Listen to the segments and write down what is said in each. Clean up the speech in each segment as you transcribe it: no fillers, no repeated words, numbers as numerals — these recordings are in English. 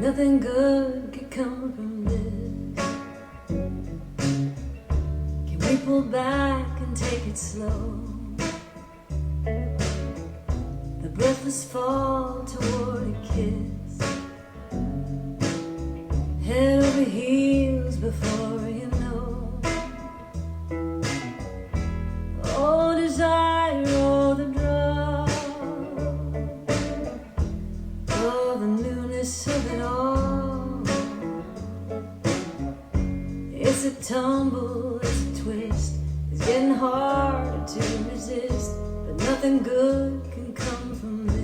Nothing good could come from this. Can we pull back and take it slow? The breathless fall toward a kiss, head over heels before you know. Oh, desire, oh, the draw, oh, the newness of it all. It's a tumble, it's a twist, it's getting harder to resist, but nothing good can come from this.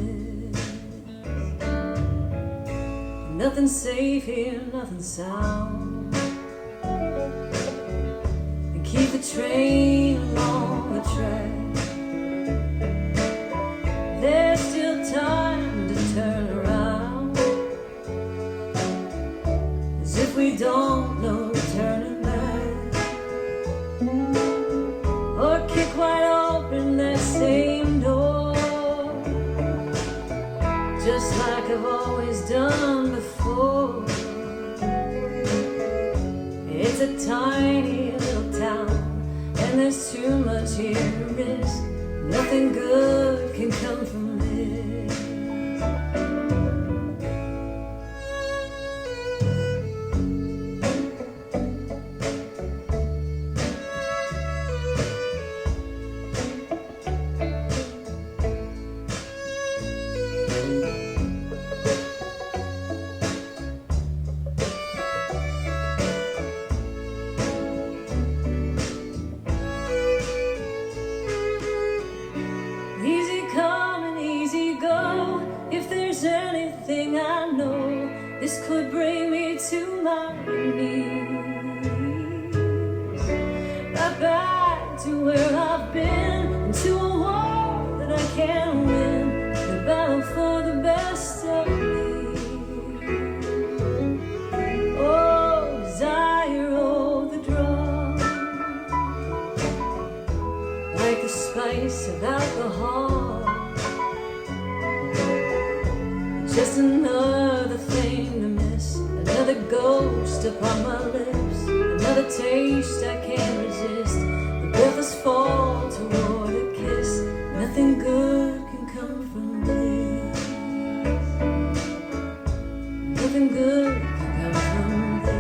Nothing safe here, nothing sound, and keep the train along the track. There's still time to turn around, as if we don't know turning back, or kick wide open that same door, just like I've always done before. It's a tiny little town, and there's too much here to risk. Nothing good can come from this. Easy come and easy go. If there's anything I know, this could bring me to my knees. Right back to where I've been, into a war that I can't win, the battle for the best of me. Oh, desire, oh, the draw, like the spice of alcohol, just another thing to miss, another ghost upon my lips, another taste I can't resist, the breathless fall toward a kiss. Nothing good can come from this. Nothing good can come from this.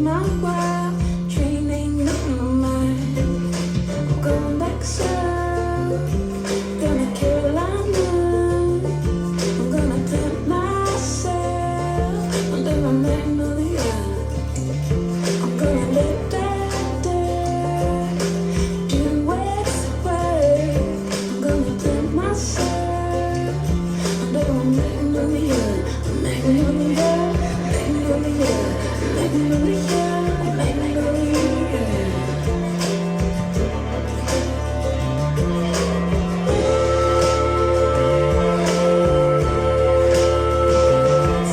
my world, dreaming of my mind. I'm going back south, gonna Carolina. I'm gonna plant myself under a magnolia. I'm gonna live that day, do its way. I'm gonna plant myself under a magnolia, magnolia, magnolia, magnolia, magnolia.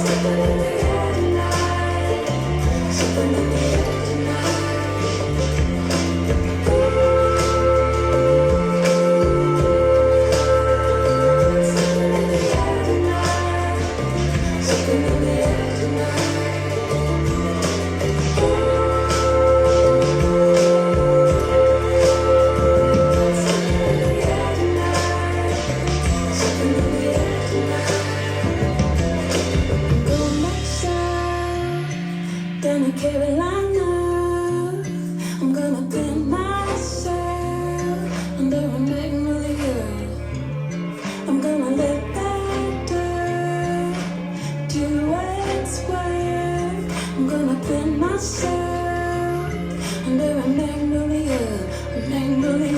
Something in the air tonight, something in the air down in Carolina. I'm gonna plant myself under a magnolia. I'm gonna let that dirt do its work. I'm gonna plant myself under a magnolia, magnolia.